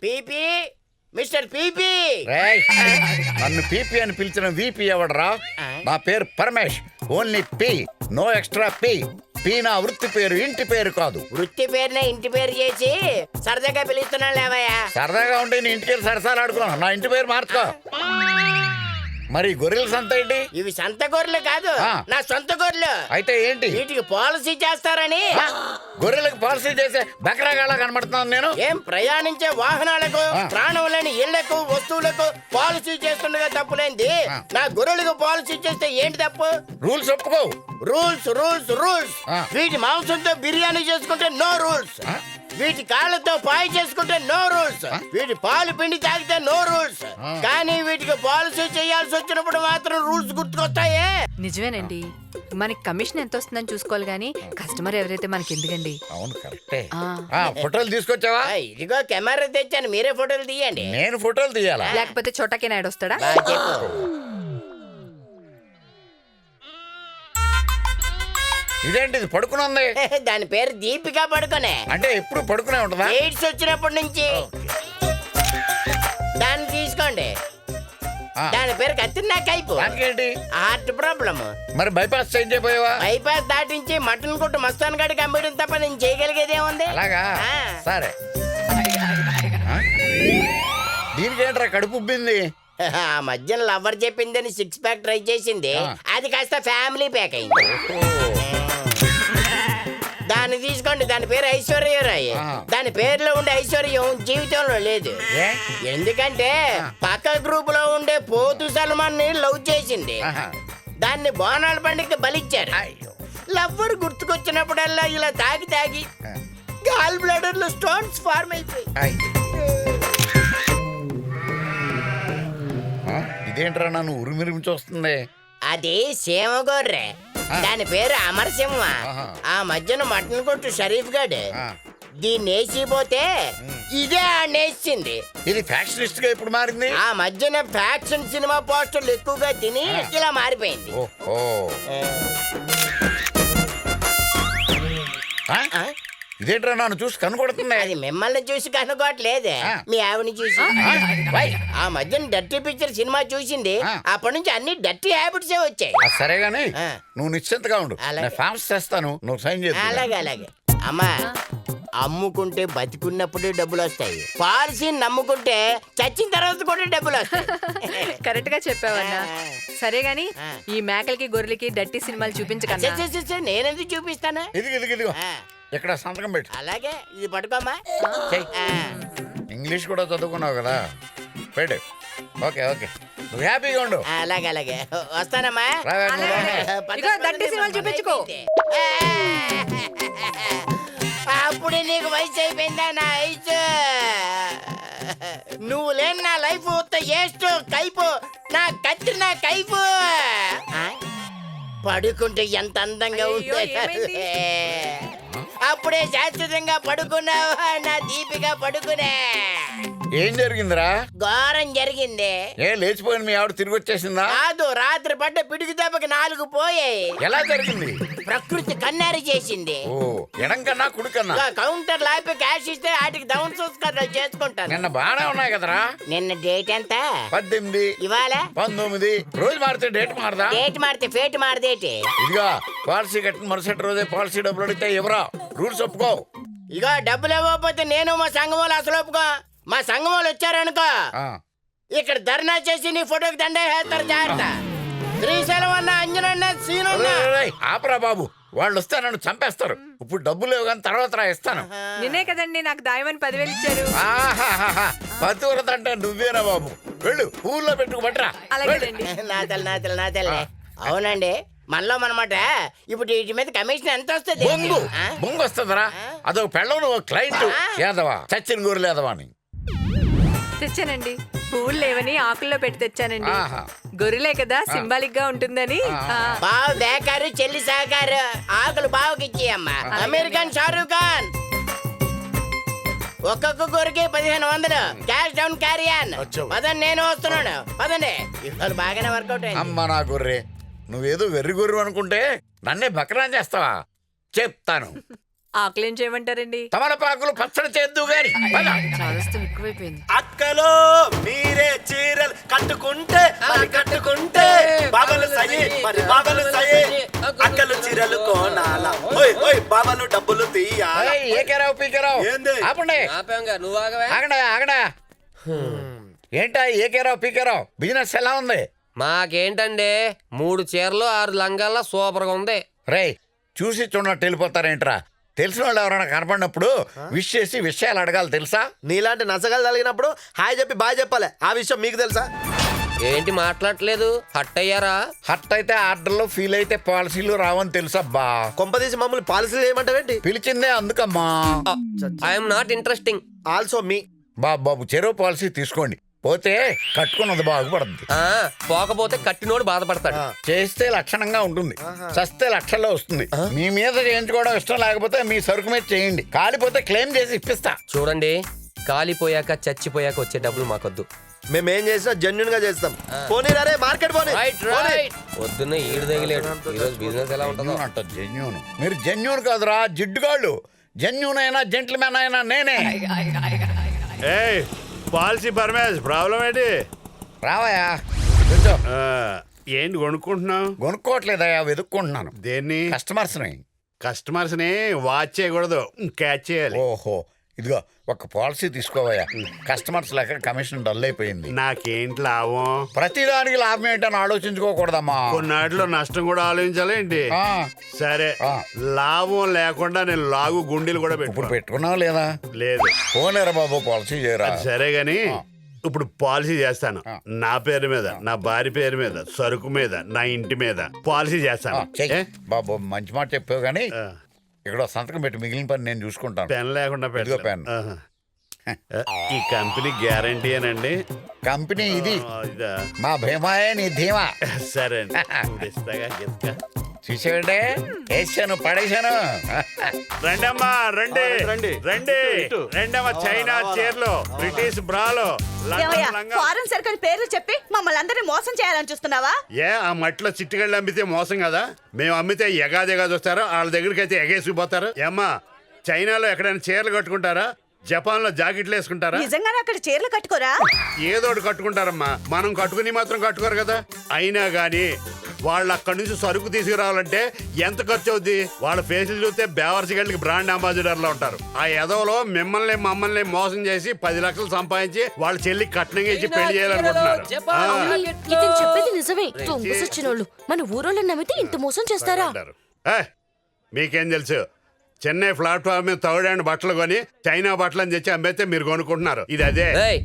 PP mister PP. నన్ను PP అని పిలిచిన వీపీ ఎవడరా? నా పేరు Paramesh, only P, no extra P. P నా వృత్తి పేరు, ఇంటి పేరు కాదు. వృత్తి పేరునే ఇంటి పేరు చేసి సరదాగా పిలుస్తున్నాను లేవయ్యా. సరదాగా ఉంటే నీ ఇంటికి సరసాలు ఆడుకున్నాను, నా ఇంటి పేరు మార్చుకో. మరి గొర్రెల సంత ఏంటి? ఇవి సంత గొర్రెలు కాదు, నా సొంత గొర్రెలు. అయితే ఏంటి? వీటికి పాలసీ చేస్తారని. గొర్రెలకు పాలసీ చేసే బకరాగాళ్ళ కనబడుతున్నాను నేను. ఏం ప్రయాణించే వాహనాలకు, ప్రాణం లేని ఇళ్లకు, వస్తువులకు పాలసీ చేస్తుండగా తప్పులేంది. నా గొర్రెలకు పాలసీ చేస్తే ఏంటి తప్పు? రూల్స్ ఒప్పుకో. Rules rules rules. వీటి మాంసంతో బిర్యానీ చేసుకుంటే నో రూల్స్. వీటి కాళ్ళతో పాయి చేసుకుంటే నో రూల్స్. వీటి పాలు పిండి తాగితే నో రూల్స్. కానీ వీటికి పాలసీ చేయాల్సి వచ్చినప్పుడు మాత్రం రూల్స్ గుర్తుకొస్తాయే. నిజమేనండి, మనకి కమిషన్ ఎంత వస్తుందని చూసుకోవాలి గానీ కస్టమర్ ఎవరైతే మనకి ఎందుకండి. అవును కరెక్టే. ఫోటోలు తీసుకొచ్చావా? ఇదిగో కెమెరా తెచ్చాను, మీరే ఫోటోలు తీయండి. నేను ఫోటోలు తీయాలా? లేకపోతే చోటకే నాయుడు వస్తాడా? ఇదేంటిది పడుకునుంది? దాని పేరు దీపిక పడుకునే. అంటే ఎప్పుడు పడుకునే ఉంటుందా? ఎయిడ్స్ వచ్చినప్పటి నుంచి. దాన్ని తీసుకోండి. దాని పేరు కత్తిన్నా కైపు. దానికేంటి? Heart problem. మరి బైపాస్ చేంజ్ అయిపోయావా? బైపాస్ దాటించి మటన్ కొట్టు మస్తాన్ గడికి అమ్మడం తప్ప నేను చేయగలిగేది ఏముంది? అలాగా? సరే. దీనికేంట్రా కడుపు ఉబ్బింది? ఆ మధ్యన లవ్వర్ చెప్పిందని 6 ప్యాక్ ట్రై చేసింది, అది కాస్త ఫ్యామిలీ ప్యాక్ అయింది. దాన్ని తీసుకోండి, దాని పేరు ఐశ్వర్యరాయ్. దాని పేరులో ఉండే ఐశ్వర్యం జీవితంలో లేదు. ఎందుకంటే పక్క గ్రూప్ లో ఉండే పోతు సల్మాన్ ని లవ్ చేసింది. దాన్ని బోనాల పండుగకి బలిచ్చారు. లవ్వర్ గుర్తుకొచ్చినప్పుడల్లా ఇలా తాగి తాగి గాల్ బ్లాడర్ లో స్టోన్స్ ఫార్మ్ అయిపోయి. ఇదేంట్రా నన్ను ఉరిమిరిమి చూస్తుంది? అది సీమ గొర్రె, దాని పేరు అమరసింహ. ఆ మధ్యన మటన్ కొట్టు షరీఫ్ గడ్ దీన్ని వేసిపోతే ఇదే నేసింది. ఇది ఫ్యాక్షనిస్ట్ గా ఇప్పుడు మారింది. ఆ మధ్యన ఫ్యాక్షన్ సినిమా పోస్టర్లు ఎక్కువగా తిని ఇలా మారిపోయింది. ఇదేంట్రా నన్ను చూసి కనుకొడుతుంది? అది మిమ్మల్ని చూసి కనుకోవట్లేదే, మీ ఆవిడని చూసి. ఆ మధ్యన డర్టీ పిక్చర్ సినిమా చూసింది, అప్పటి నుంచి అన్ని డర్టీ హ్యాబిట్సే వచ్చాయి. సరేగాని నువ్వు నిశ్చింతగా ఉండు, ఫామ్స్ చేస్తాను, నువ్వు సైన్ చేస్తా. అలాగే అలాగే. అమ్మా, అమ్ముకుంటే బతికున్నప్పుడే డబ్బులు వస్తాయి, పాలసీని నమ్ముకుంటే చచ్చిన తర్వాత కూడా డబ్బులు వస్తాయి. కరెక్ట్ గా చెప్పావన్నా. సరే గాని ఈ మేకలకి గొర్రెలకి డట్టి సినిమాలు చూపించకన్నా. నేనెందుకు చూపిస్తాను? ఇదిగో ఇక్కడ సంతకం పెట్టు. అలాగే, ఇది పట్టుకోమ్మా. ఇంగ్లీష్ కూడా చదువుకున్నావు కదా, పెట్టు. ఓకే ఓకే, నువ్వు హ్యాపీగా ఉండు. అలాగే అలాగే, వస్తానమ్మా. డట్టి సినిమాలు చూపించుకో. అప్పుడే నీకు వయసు అయిపోయిందా? నా వయసు నువ్వు లేని నా లైఫ్ ఏస్ట్ కైపు, నా కత్తి నా కైపు. పడుకుంటే ఎంత అందంగా ఉంటుంది. అప్పుడే శాశ్వతంగా పడుకున్నావా నా దీపిక? పడుకునే. ఏం జరిగిందిరా? ఘోరం జరిగింది. లేచిపోయిన మీ ఆవిడ తిరిగి వచ్చేసిందా? కాదు, రాత్రి పడ్డ పిడికి దెబ్బకి 4 పోయాయి. ఎలా జరిగింది? ప్రకృతి కన్నారి చేసింది. ఓ, ఎడం కన్నా కుడి కన్నా? కౌంటర్ లాపి క్యాష్ ఇస్తే వాటికి డౌన్ సంస్కారాలు చేసుకుంటాను. నిన్న బాగానే ఉన్నాయి కదరా? నిన్న డేట్ ఎంత? 18. ఇవాళ 19. రోజు మారితే డేట్ మారదా? డేట్ మారితే ఫేట్ మారదేటి? ఇదిగా పాలసీ కట్టిన మరుసటి రోజే పాలసీ డబ్బులు అడిగితే ఎవరా? రూల్స్ ఒప్పుకో. ఇక డబ్బులు ఇవ్వకపోతే నేను మా సంఘం వాళ్ళు అసలు ఒప్పుకో. మా సంఘం వాళ్ళు వచ్చారనుకో, ఇక్కడ ధర్నా చేసి నీ ఫోటోకి దండ వేస్తారు. జాగ్రత్త. శ్రీశైలం అన్న, అంజనన్న, సీనన్న. ఆపరా బాబు, వాళ్ళు వస్తే నన్ను చంపేస్తారు. ఇప్పుడు డబ్బులు లేవు కానీ తర్వాత రా ఇస్తాను. నిన్నే కదండి నాకు దాయమని 10,000 ఇచ్చారు. పతివ్రత అంటే నువ్వేనా బాబు? వెళ్ళు, ఊర్లో పెట్టుకోబట్రా. నా తల్లి. అవునండి, మనలో మనమాట. ఇప్పుడు వీటి మీద కమిషన్ ఎంత వస్తుంది? బొంగు వస్తుందరా? అదొక పెళ్ళం, నువ్వు క్లయింట్ ఏదవా, చచ్చిన గోరు లేదవా అని తెచ్చానండి. పువ్వులు లేవని ఆకుల్లో పెట్టి తెచ్చానండి. గొర్రెలే కదా, సింబాలిక్ గా ఉంటుందని. బావు బేకారు, చెల్లి సహకారు. ఆకులు బావుకి ఇచ్చి అమ్మా. అమెరికన్ షారూక్ ఖాన్. ఒక్కొక్క గొర్రెకి 1500 క్యాష్ డౌన్ క్యారీ ఆన్. పదండి, నేను వస్తున్నాను. పదండి. ఇవాళ బాగానే వర్కౌట్ అయింది. అమ్మ నా గొర్రె, నువ్వేదో వెర్రి గొర్రె అనుకుంటే నన్నే బకరాన్ చేస్తావా? చెప్తాను. ఆకులు ఏం చేయమంటారండి? తమలపాకులు పచ్చడి చేద్దు గాని పద. చాదస్తం ఎక్కువైపోయింది. అక్కలో మీరే చీరలు కట్టుకుంటే మరి కట్టుకుంటే బాబలు సయి మరి బాబలు సయి అక్కలు చీరలు కోనాల ఓయ్ ఓయ్ బాబలు డబ్బులు తీయాల. ఏయ్, ఏకేరావు పీకేరావు ఏంది? ఆపండి. నువ్వు ఆగవే. ఆగడా ఏంటా ఏకేరావు పీకేరావు బిజినెస్ ఎలా ఉంది? మాకేంటండి 3 చీరలు 6 లంగాల్లో సూపర్ గా ఉంది. రేయ్ చూసి చూడనట్టు వెళ్ళిపోతారేంట్రా? తెలిసిన వాళ్ళు ఎవరైనా కనపడినప్పుడు విష్ చేసి విషయాలు అడగాలి తెలుసా? నీలాంటి నసగాలు తగిలినప్పుడు హాయ్ చెప్పి బాయ్ చెప్పాలి. ఆ విషయం మీకు తెలుసా? ఏంటి మాట్లాడట్లేదు? హట్ అయ్యారా? హట్ అయితే ఆర్డర్లు, ఫీల్ అయితే పాలసీలు రావని తెలుసబ్బా. కొంపదీసి మమ్మల్ని పాలసీలు చేయమంటావేంటి? పిలిచిందే అందుకమ్మా. I'm not interesting. ఆల్సో మీ బాబు చెరువు పాలసీ తీసుకోండి, పోతే కట్టుకున్నది బాగుపడుతుంది. పోకపోతే కట్టినోడు బాధపడతాడు. చేస్తే లక్షణంగా ఉంటుంది, చస్తే లక్షల్లో వస్తుంది. మీ మీద చేయించుకోవడం ఇష్టం లేకపోతే మీ సరుకు మీద చేయండి, కాలిపోతే క్లెయిమ్ చేసి ఇప్పిస్తా. చూడండి, కాలిపోయాక చచ్చిపోయాక వచ్చే డబ్బులు మాకొద్దు. మేమేం చేసినా జెన్యున్ గా చేస్తాం. పోనీ రే మార్కెట్ పోనీ. పొద్దున్న ఈడు తగిలేడు. ఈరోజు బిజినెస్ ఎలా ఉంటుందో. జెన్యూన్ అంట, జెన్యూన్. మీరు జెన్యూన్ కాదురా జిడ్డుగాళ్ళు. జెన్యూన్ అయినా జెంట్మెన్ అయినా నేనే. ఏయ్ పాలసీ పరమేశ్, ప్రాబ్లం ఏంటి? రావయా కూర్చో. ఏంటి కొనుక్కుంటున్నావు? కొనుక్కోవట్లేదయా, వెతుక్కుంటున్నాను. దేన్ని? కస్టమర్స్ని. కస్టమర్స్ ని వాచ్ చేయకూడదు, క్యాచ్ చేయాలి. ఓహో, ఇదిగో ఒక పాలసీ తీసుకోవయ్యా. కస్టమర్స్ లెక్క కమిషన్ డల్ అయిపోయింది. నాకేంటి లాభం? ప్రతిదానికి లాభం ఏంటని ఆలోచించుకోకూడదమ్మా. కొన్నాటిలో నష్టం కూడా ఆలోచించాలి ఏంటి? ఆ, సరే, ఆ. లాభం లేకుండా నేను లాగు గుండీలు కూడా ఇప్పుడు పెట్టుకో. పెట్టుకున్నావు లేదా? లేదు. పోలేరా బాబు, పాలసీ చేయరా. అది సరే గాని ఇప్పుడు పాలసీ చేస్తాను. నా పేరు మీద, నా భార్య పేరు మీద, సరుకు మీద, నా ఇంటి మీద పాలసీ చేస్తాను. చెయ్యి. ఏ? బాబు మంచి మాట చెప్పావు కానీ ఆ. ఇక్కడ సంతకం పెట్టి మిగిలిన పని నేను చూసుకుంటాను. పెన్ లేకుండా ఇదిగో పెట్టాను. పెన్. ఈ కంపెనీ గ్యారంటీ అనండి. కంపెనీ ఇది, ఇదా? మా భీమాయే నీ ధీమా. సరే అండి. ఇప్పుడు ఇస్తాగా, ఇస్తా. చూసావంటే వేసాను, పడేసాను. రండమ్మా, రండి రండి రండి రెండమ్మా. చైనా చీరలు, బ్రిటిష్ బ్రాలు, లండన్ లంగా. ఫారెన్ సర్కిల్ పేర్లు చెప్పి మమ్మల్ని అందరినీ మోసం చేయాలని చూస్తున్నావా? ఏ ఆ మట్టిలో చిట్టుగళ్ళు అమ్మితే మోసం కదా? మేము అమ్మితే ఎగాదిగాది వస్తారో, వాళ్ళ దగ్గరికి అయితే ఎగేసిపోతారు. ఏమ్మా, చైనాలో ఎక్కడైనా చీరలు కట్టుకుంటారా? జపాన్ లో జాకెట్లు వేసుకుంటారా? నిజంగానే అక్కడ చీరలు కట్టుకోరా? ఏదోటి కట్టుకుంటారమ్మా, మనం కట్టుకుని మాత్రం కట్టుకోరు కదా. అయినా గానీ వాళ్ళు అక్కడి నుంచి సరుకు తీసుకురావాలంటే ఎంత ఖర్చు అవుద్ది? వాళ్ళ ఫేసులు చూస్తే బేవర్స్ గళ్ళకి బ్రాండ్ అంబాసిడర్ లో ఉంటారు. ఆ ఎదవలో మిమ్మల్ని మమ్మల్ని మోసం చేసి 10 లక్షలు సంపాదించి వాళ్ళ చెల్లి కట్నంగా ఇచ్చి పెళ్లి చేయాలనుకుంటున్నారు. ఇతను చెప్పేది నిజమే. దొంగసొచ్చినోళ్ళు మన ఊరోళ్ళని నమ్మితే ఇంత మోసం చేస్తారా? ఏయ్, మీకేం తెలుసు? చెన్నై ప్లాట్ఫామ్ మీద థర్డ్ హ్యాండ్ బట్టలు కొని చైనా బట్టలు అని తెచ్చి అమ్మేస్తే మీరు కొనుక్కుంటున్నారు. ఇది అదే. ఏయ్,